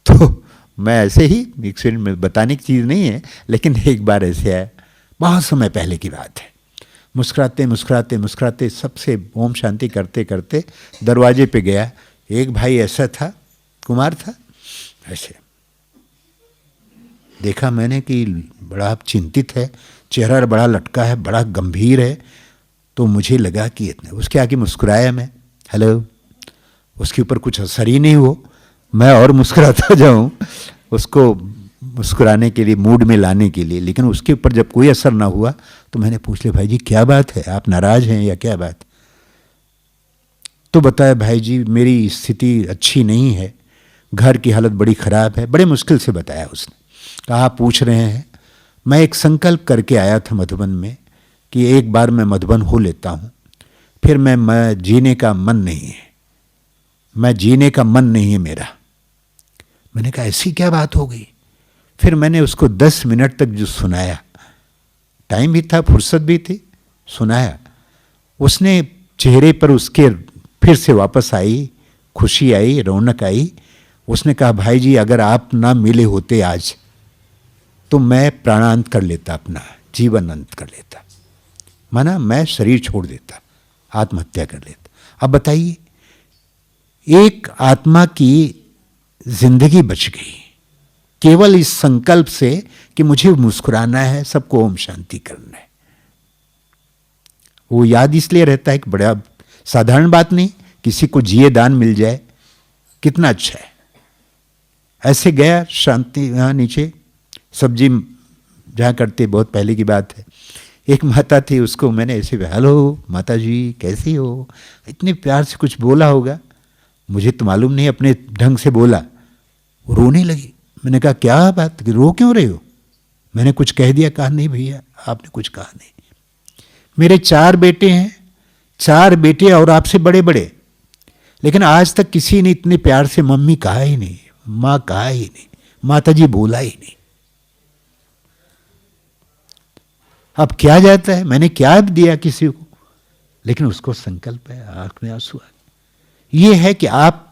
तो मैं ऐसे ही, एक्सीडेंट में बताने की चीज़ नहीं है, लेकिन एक बार ऐसे आया, बहुत समय पहले की बात है, मुस्कुराते मुस्कुराते मुस्कुराते सबसे ओम शांति करते करते दरवाजे पे गया। एक भाई ऐसा था, कुमार था, ऐसे देखा मैंने कि बड़ा चिंतित है, चेहरा बड़ा लटका है, बड़ा गंभीर है। तो मुझे लगा कि इतने, उसके आगे मुस्कुराया मैं, हेलो, उसके ऊपर कुछ असर ही नहीं हो, मैं और मुस्कुराता जाऊं उसको मुस्कुराने के लिए, मूड में लाने के लिए। लेकिन उसके ऊपर जब कोई असर ना हुआ तो मैंने पूछ लिया, भाई जी क्या बात है, आप नाराज हैं या क्या बात? तो बताया, भाई जी मेरी स्थिति अच्छी नहीं है, घर की हालत बड़ी ख़राब है। बड़े मुश्किल से बताया उसने। कहा आप पूछ रहे हैं, मैं एक संकल्प करके आया था मधुबन में कि एक बार मैं मधुबन हो लेता हूँ, फिर मैं जीने का मन नहीं है। मैं जीने का मन नहीं है मेरा। मैंने कहा ऐसी क्या बात हो गई? फिर मैंने उसको 10 मिनट तक जो सुनाया, टाइम भी था, फुर्सत भी थी, सुनाया। उसने चेहरे पर उसके फिर से वापस आई, खुशी आई, रौनक आई। उसने कहा भाई जी अगर आप ना मिले होते आज तो मैं प्राणांत कर लेता, अपना जीवन अंत कर लेता, माना मैं शरीर छोड़ देता, आत्महत्या कर लेता। अब बताइए, एक आत्मा की जिंदगी बच गई केवल इस संकल्प से कि मुझे मुस्कुराना है, सबको ओम शांति करना है। वो याद इसलिए रहता है कि बड़ा साधारण बात नहीं, किसी को जिए दान मिल जाए कितना अच्छा है। ऐसे गया शांति, यहाँ नीचे सब्जी जहाँ करते, बहुत पहले की बात है, एक माता थी, उसको मैंने ऐसे हेलो माता जी कैसी हो, इतने प्यार से कुछ बोला होगा, मुझे तो मालूम नहीं, अपने ढंग से बोला। वो रोने लगी। मैंने कहा क्या बात, रो क्यों रहे हो? मैंने कुछ कह दिया? कहा नहीं भैया आपने कुछ कहा नहीं। मेरे 4 बेटे हैं, 4 बेटे और आपसे बड़े बड़े, लेकिन आज तक किसी ने इतने प्यार से मम्मी कहा ही नहीं, माँ कहा ही नहीं, माता जी बोला ही नहीं। अब क्या जाता है, मैंने क्या दिया किसी को, लेकिन उसको संकल्प है, आंख में आंसू आ गए। ये है कि आप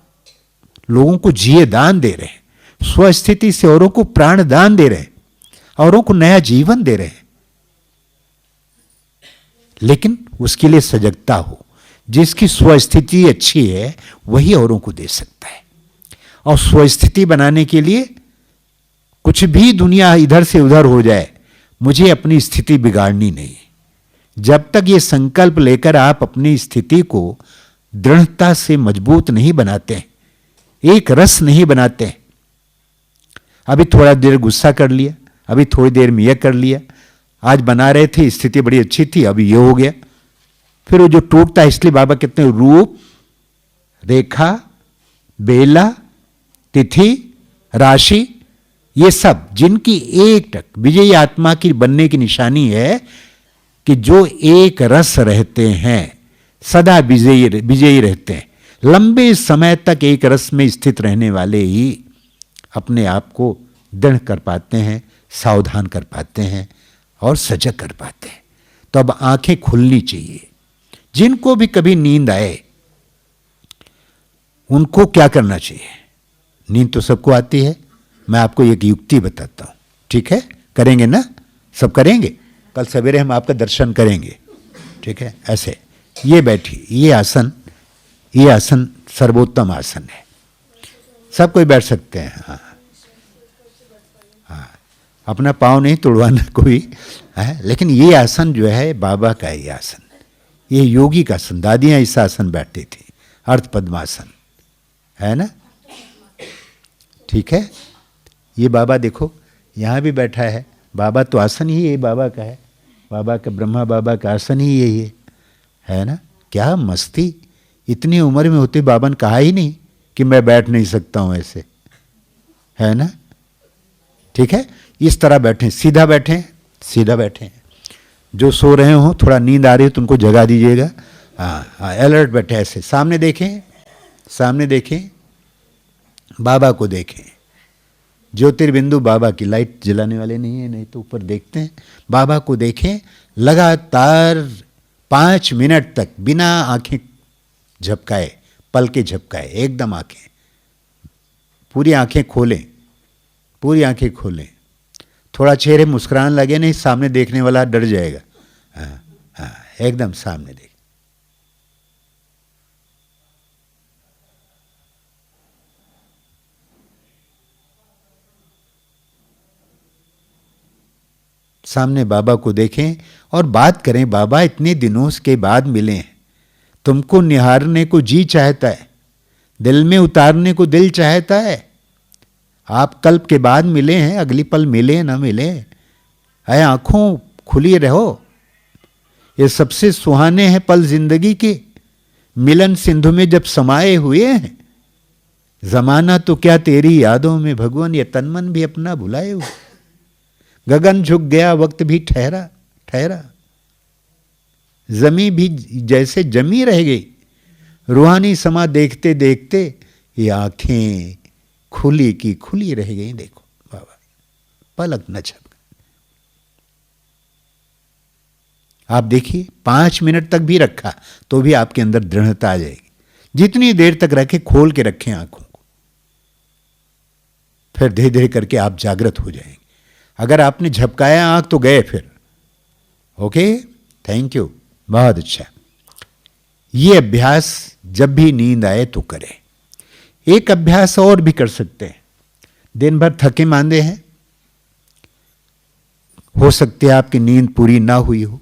लोगों को जिए दान दे रहे हैं, स्वस्थिति से औरों को प्राण दान दे रहे हैं, औरों को नया जीवन दे रहे हैं, लेकिन उसके लिए सजगता हो। जिसकी स्वस्थिति अच्छी है वही औरों को दे सकता है। और स्वस्थिति बनाने के लिए कुछ भी दुनिया इधर से उधर हो जाए, मुझे अपनी स्थिति बिगाड़नी नहीं। जब तक ये संकल्प लेकर आप अपनी स्थिति को दृढ़ता से मजबूत नहीं बनाते, एक रस नहीं बनाते, अभी थोड़ा देर गुस्सा कर लिया, अभी थोड़ी देर में यह कर लिया, आज बना रहे थे स्थिति बड़ी अच्छी थी, अभी ये हो गया, फिर वो जो टूटता है। इसलिए बाबा कहते हैं रूप, रेखा, बेला, तिथि, राशि, ये सब जिनकी एक टक विजयी आत्मा की बनने की निशानी है कि जो एक रस रहते हैं, सदा विजयी रहते हैं। लंबे समय तक एक रस में स्थित रहने वाले ही अपने आप को दृढ़ कर पाते हैं, सावधान कर पाते हैं और सजग कर पाते हैं। तो अब आंखें खुलनी चाहिए। जिनको भी कभी नींद आए उनको क्या करना चाहिए? नींद तो सबको आती है, मैं आपको एक युक्ति बताता हूं, ठीक है? करेंगे ना, सब करेंगे। कल सवेरे हम आपका दर्शन करेंगे, ठीक है? ऐसे ये बैठी, ये आसन सर्वोत्तम आसन है, सब कोई बैठ सकते हैं। हाँ हाँ, अपना पाँव नहीं तोड़वाना कोई है, लेकिन ये आसन जो है बाबा का, ये आसन, ये योगी का आसन, दादियाँ इस आसन बैठती थी, अर्ध पद्मासन, है ना? ठीक है? ये बाबा देखो यहाँ भी बैठा है, बाबा तो आसन ही ये बाबा का है, बाबा का, ब्रह्मा बाबा का आसन ही यही है ना? क्या मस्ती! इतनी उम्र में होते बाबा ने कहा ही नहीं कि मैं बैठ नहीं सकता हूँ ऐसे, है ना? ठीक है, इस तरह बैठें, सीधा बैठें, सीधा बैठें। जो सो रहे हो, थोड़ा नींद आ रही हो तो उनको जगा दीजिएगा। हाँ हाँ, अलर्ट बैठे ऐसे, सामने देखें, सामने देखें, बाबा को देखें। ज्योतिर्बिंदु बाबा की, लाइट जलाने वाले नहीं है, नहीं तो ऊपर देखते हैं। बाबा को देखें, लगातार 5 मिनट तक बिना आंखें झपकाए, पलके झपकाए, एकदम आंखें, पूरी आंखें खोलें, पूरी आंखें खोलें। थोड़ा चेहरे मुस्कुराने लगे नहीं, सामने देखने वाला डर जाएगा। हाँ हाँ, एकदम सामने देख। सामने बाबा को देखें और बात करें, बाबा इतने दिनों के बाद मिले हैं, तुमको निहारने को जी चाहता है, दिल में उतारने को दिल चाहता है। आप कल्प के बाद मिले हैं, अगली पल मिले ना मिले, है आंखों खुली रहो। ये सबसे सुहाने हैं पल जिंदगी के, मिलन सिंधु में जब समाये हुए हैं। जमाना तो क्या तेरी यादों में भगवान, ये तन मन भी अपना भुलाए हुए। गगन झुक गया, वक्त भी ठहरा ठहरा, जमी भी जैसे जमी रह गई, रूहानी समा देखते देखते ये आंखें खुली की खुली रह गई। देखो बाबा, पलक न झपके। आप देखिए 5 मिनट तक भी रखा तो भी आपके अंदर दृढ़ता आ जाएगी। जितनी देर तक रखे, खोल के रखें आंखों को, फिर धीरे धीरे करके आप जागृत हो जाएंगे। अगर आपने झपकाया आंख तो गए फिर। ओके, थैंक यू, बहुत अच्छा। ये अभ्यास जब भी नींद आए तो करें। एक अभ्यास और भी कर सकते हैं। दिन भर थके मांदे हैं, हो सकती है आपकी नींद पूरी ना हुई हो,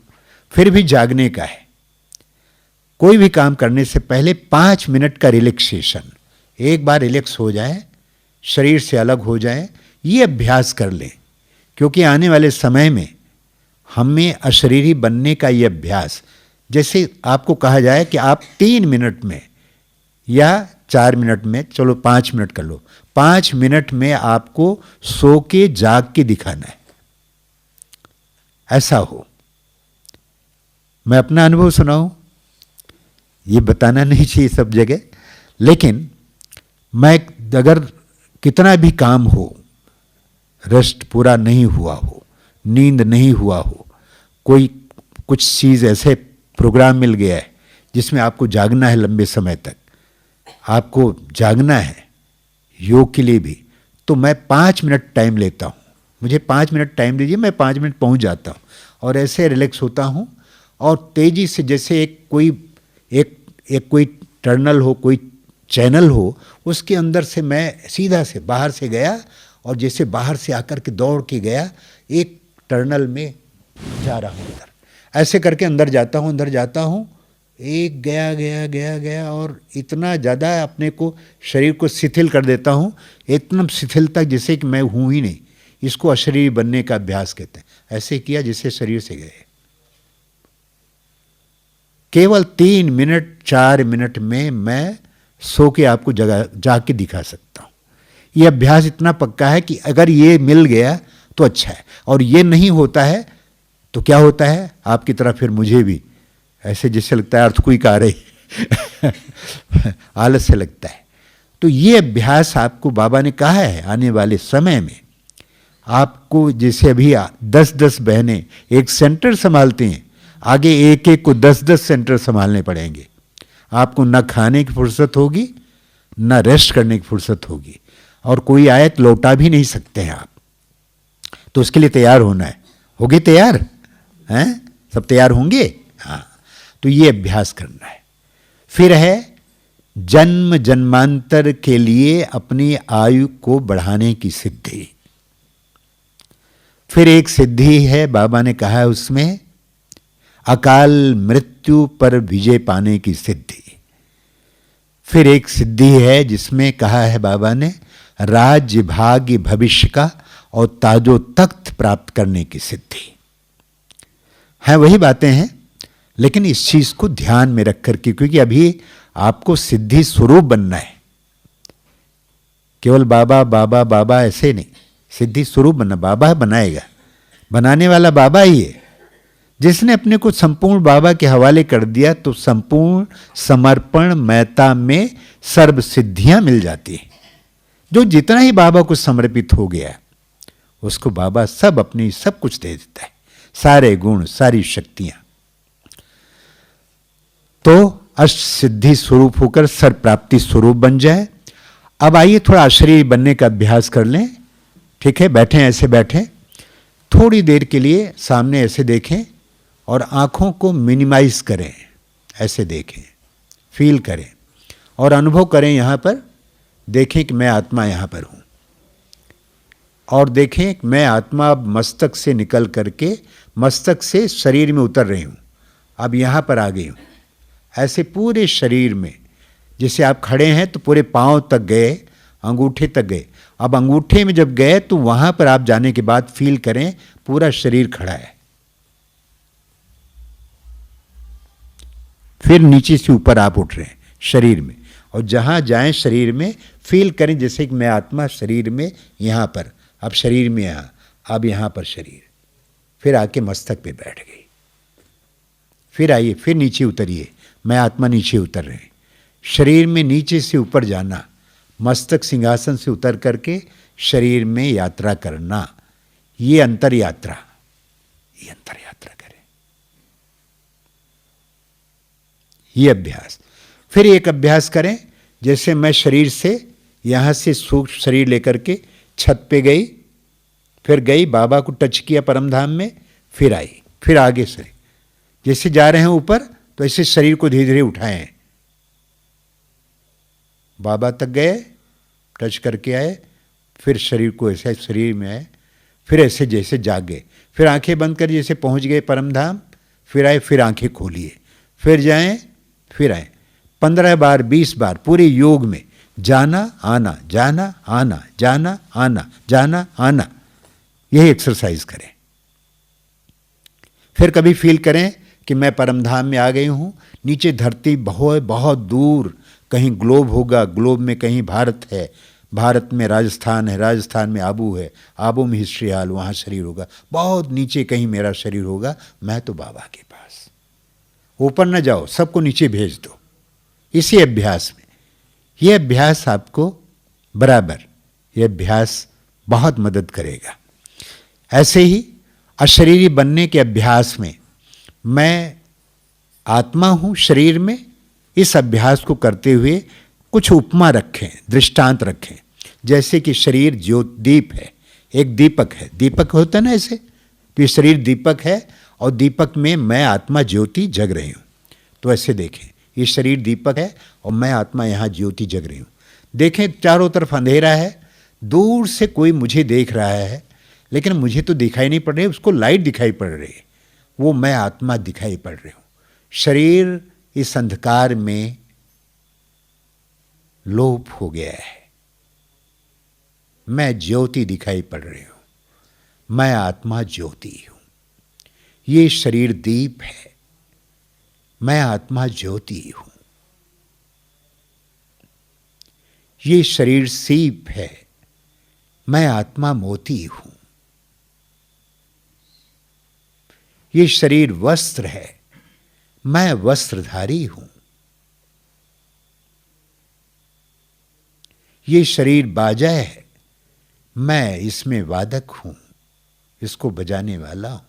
फिर भी जागने का है। कोई भी काम करने से पहले 5 मिनट का रिलैक्सेशन, एक बार रिलैक्स हो जाए, शरीर से अलग हो जाए, ये अभ्यास कर लें। क्योंकि आने वाले समय में हमें अशरीरी बनने का ये अभ्यास, जैसे आपको कहा जाए कि आप 3 मिनट में या 4 मिनट में, चलो 5 मिनट कर लो, 5 मिनट में आपको सो के जाग के दिखाना है, ऐसा हो। मैं अपना अनुभव सुनाऊं, ये बताना नहीं चाहिए सब जगह, लेकिन मैं अगर कितना भी काम हो, रेस्ट पूरा नहीं हुआ हो, नींद नहीं हुआ हो, कोई कुछ चीज़ ऐसे प्रोग्राम मिल गया है जिसमें आपको जागना है, लंबे समय तक आपको जागना है, योग के लिए भी, तो मैं 5 मिनट टाइम लेता हूँ। मुझे 5 मिनट टाइम दीजिए, मैं 5 मिनट पहुँच जाता हूँ और ऐसे रिलैक्स होता हूँ। और तेज़ी से, जैसे एक कोई टर्नल हो, कोई चैनल हो, उसके अंदर से मैं सीधा से बाहर से गया और जैसे बाहर से आकर के दौड़ के गया, एक टर्नल में जा रहा हूँ अंदर, ऐसे करके अंदर जाता हूँ, एक गया गया गया गया और इतना ज़्यादा अपने को, शरीर को शिथिल कर देता हूँ, इतना शिथिल तक जैसे कि मैं हूँ ही नहीं। इसको अशरीरी बनने का अभ्यास कहते हैं। ऐसे किया जिससे शरीर से गए। केवल 3 मिनट 4 मिनट में मैं सो के आपको जाग के दिखा सकता हूँ। ये अभ्यास इतना पक्का है कि अगर ये मिल गया तो अच्छा है, और ये नहीं होता है तो क्या होता है आपकी तरह, फिर मुझे भी ऐसे जैसे लगता है अर्थक्वेक आ रही आलस से लगता है। तो ये अभ्यास आपको बाबा ने कहा है, आने वाले समय में आपको, जैसे अभी 10-10 बहनें एक सेंटर संभालती हैं, आगे एक एक को 10-10 सेंटर संभालने पड़ेंगे। आपको ना खाने की फुर्सत होगी, ना रेस्ट करने की फुर्सत होगी, और कोई आए तो लौटा भी नहीं सकते हैं आप। तो उसके लिए तैयार होना है। होगे तैयार हैं? सब तैयार होंगे? हाँ। तो ये अभ्यास करना है। फिर है जन्म जन्मांतर के लिए अपनी आयु को बढ़ाने की सिद्धि। फिर एक सिद्धि है, बाबा ने कहा है उसमें, अकाल मृत्यु पर विजय पाने की सिद्धि। फिर एक सिद्धि है जिसमें कहा है बाबा ने, राज्य भाग्य भविष्य का और ताजो तख्त प्राप्त करने की सिद्धि है। वही बातें हैं, लेकिन इस चीज को ध्यान में रख करके, क्योंकि अभी आपको सिद्धि स्वरूप बनना है। केवल बाबा बाबा बाबा ऐसे नहीं, सिद्धि स्वरूप बनना। बाबा बनाएगा, बनाने वाला बाबा ही है। जिसने अपने को संपूर्ण बाबा के हवाले कर दिया तो संपूर्ण समर्पण महता में सर्व सिद्धियां मिल जाती हैं। जो जितना ही बाबा को समर्पित हो गया उसको बाबा सब अपनी सब कुछ दे देता है, सारे गुण सारी शक्तियां। तो अष्ट सिद्धि स्वरूप होकर सर्व प्राप्ति स्वरूप बन जाए। अब आइए थोड़ा अशरीरी बनने का अभ्यास कर लें। ठीक है, बैठें, ऐसे बैठें, थोड़ी देर के लिए सामने ऐसे देखें और आंखों को मिनिमाइज करें, ऐसे देखें, फील करें और अनुभव करें। यहाँ पर देखें कि मैं आत्मा यहाँ पर हूँ, और देखें कि मैं आत्मा अब मस्तक से निकल करके मस्तक से शरीर में उतर रही हूँ, अब यहाँ पर आ गई हूँ। ऐसे पूरे शरीर में, जैसे आप खड़े हैं तो पूरे पाँव तक गए, अंगूठे तक गए। अब अंगूठे में जब गए तो वहाँ पर आप जाने के बाद फील करें पूरा शरीर खड़ा है। फिर नीचे से ऊपर आप उठ रहे हैं शरीर में, और जहाँ जाएं शरीर में फील करें जैसे कि मैं आत्मा शरीर में यहाँ पर, अब शरीर में यहाँ, अब यहाँ पर शरीर। फिर आके मस्तक पे बैठ गई। फिर आइए, फिर नीचे उतरिए, मैं आत्मा नीचे उतर रहे हैं। शरीर में नीचे से ऊपर जाना, मस्तक सिंहासन से उतर करके शरीर में यात्रा करना, ये अंतर यात्रा, ये अंतर यात्रा करें, ये अभ्यास। फिर एक अभ्यास करें, जैसे मैं शरीर से यहां से सूक्ष्म शरीर लेकर के छत पे गई, फिर गई बाबा को टच किया परम धाम में, फिर आई, फिर आगे से जैसे जा रहे हैं ऊपर, तो ऐसे शरीर को धीरे धीरे उठाएं, बाबा तक गए, टच करके आए, फिर शरीर को ऐसे शरीर में आए, फिर ऐसे जैसे जागे, फिर आंखें बंद कर जैसे पहुंच गए परम धाम, फिर आए, फिर आंखें खोलिए, फिर जाएं, फिर आए, 15 बार 20 बार पूरे योग में जाना आना, जाना आना, जाना आना, जाना आना, यही एक्सरसाइज करें। फिर कभी फील करें कि मैं परम धाम में आ गई हूं, नीचे धरती बहुत बहुत दूर कहीं ग्लोब होगा, ग्लोब में कहीं भारत है, भारत में राजस्थान है, राजस्थान में आबू है, आबू में हिस्ट्री हाल, वहाँ शरीर होगा, बहुत नीचे कहीं मेरा शरीर होगा, मैं तो बाबा के पास। ऊपर न जाओ, सबको नीचे भेज दो, इसी अभ्यास में। ये अभ्यास आपको बराबर, ये अभ्यास बहुत मदद करेगा। ऐसे ही अशरीरी बनने के अभ्यास में मैं आत्मा हूँ शरीर में, इस अभ्यास को करते हुए कुछ उपमा रखें, दृष्टांत रखें। जैसे कि शरीर दीप है, एक दीपक है, दीपक होता है ना ऐसे, तो ये शरीर दीपक है और दीपक में मैं आत्मा ज्योति जग रही हूँ। तो ऐसे देखें, ये शरीर दीपक है और मैं आत्मा यहाँ ज्योति जग रही हूँ। देखें चारों तरफ अंधेरा है, दूर से कोई मुझे देख रहा है, लेकिन मुझे तो दिखाई नहीं पड़ रही, उसको लाइट दिखाई पड़ रही है, वो मैं आत्मा दिखाई पड़ रही हूँ। शरीर इस अंधकार में लोप हो गया है, मैं ज्योति दिखाई पड़ रही हूं, मैं आत्मा ज्योति हूं। ये शरीर दीप है, मैं आत्मा ज्योति हूं। ये शरीर सीप है, मैं आत्मा मोती हूं। ये शरीर वस्त्र है, मैं वस्त्रधारी हूं। ये शरीर बाजा है, मैं इसमें वादक हूं, इसको बजाने वाला हूं।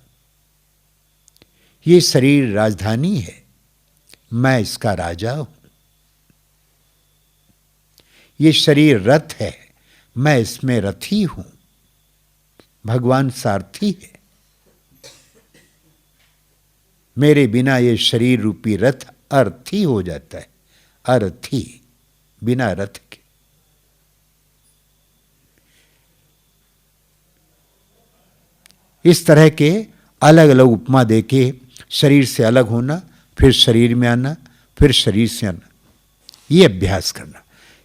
ये शरीर राजधानी है, मैं इसका राजा हूं। ये शरीर रथ है, मैं इसमें रथी हूं, भगवान सारथी है। मेरे बिना ये शरीर रूपी रथ अर्थी हो जाता है, अर्थी, बिना रथ के। इस तरह के अलग अलग उपमा देके शरीर से अलग होना, फिर शरीर में आना, फिर शरीर से आना, ये अभ्यास करना।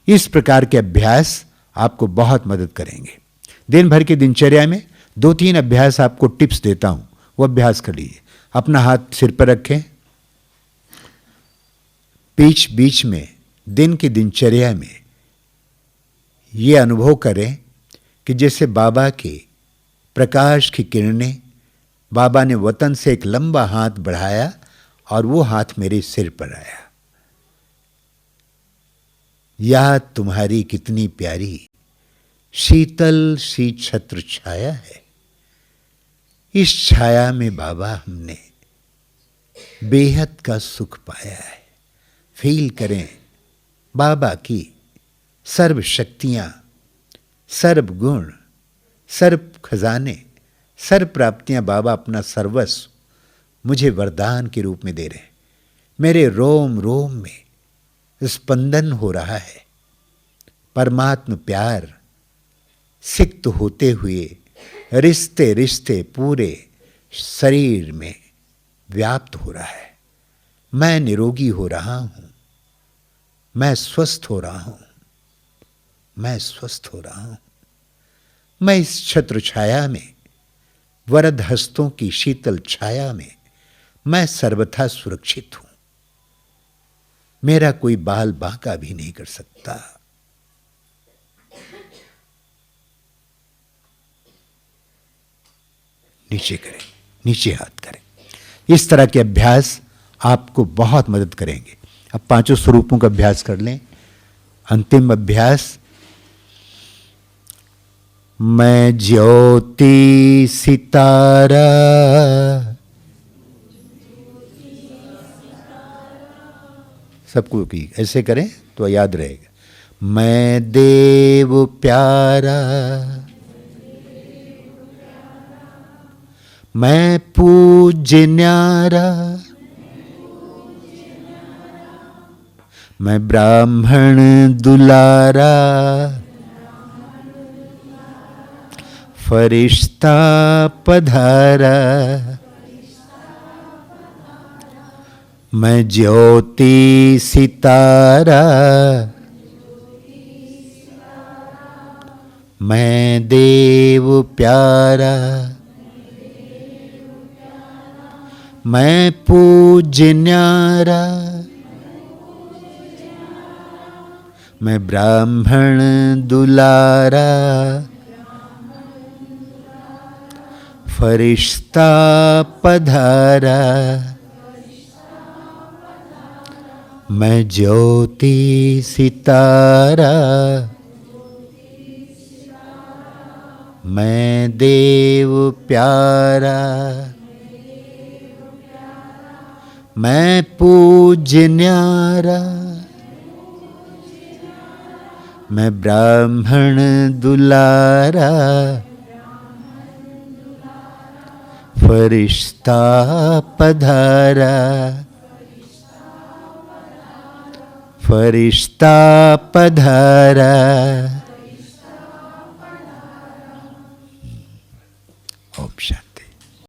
इस प्रकार के अभ्यास आपको बहुत मदद करेंगे। दिन भर की दिनचर्या में 2-3 अभ्यास आपको टिप्स देता हूं, वो अभ्यास कर लीजिए। अपना हाथ सिर पर रखें, बीच बीच में दिन की दिनचर्या में ये अनुभव करें कि जैसे बाबा के प्रकाश की किरणें, बाबा ने वतन से एक लंबा हाथ बढ़ाया और वो हाथ मेरे सिर पर आया। याद तुम्हारी कितनी प्यारी, शीतल सी छत्र छाया है। इस छाया में बाबा हमने बेहद का सुख पाया है। फील करें बाबा की सर्व शक्तियां, सर्व गुण, सर्व खजाने, सर्व प्राप्तियां बाबा अपना सर्वस्व मुझे वरदान के रूप में दे रहे हैं। मेरे रोम रोम में स्पंदन हो रहा है, परमात्म प्यार सिक्त होते हुए रिश्ते रिश्ते पूरे शरीर में व्याप्त हो रहा है। मैं निरोगी हो रहा हूं, मैं स्वस्थ हो रहा हूं, मैं स्वस्थ हो रहा हूं। मैं इस छत्र छाया में, वरद हस्तों की शीतल छाया में मैं सर्वथा सुरक्षित हूं। मेरा कोई बाल बांका भी नहीं कर सकता। नीचे करें, नीचे हाथ करें। इस तरह के अभ्यास आपको बहुत मदद करेंगे। अब पांचों स्वरूपों का अभ्यास कर लें। अंतिम अभ्यास, मैं ज्योति सितारा, सबको की ऐसे करें तो याद रहेगा। मैं देव प्यारा, मैं पूज्य न्यारा, मैं ब्राह्मण दुलारा, फरिश्ता पधारा, मैं ज्योति सितारा, मैं देव प्यारा, मैं पूज्य न्यारा, मैं ब्राह्मण दुलारा, फरिश्ता पधारा, मैं ज्योति सितारा, मैं देव प्यारा, मैं पूज्य न्यारा, मैं ब्राह्मण दुलारा, फरिश्ता पधारा, फरिश्ता पधारा,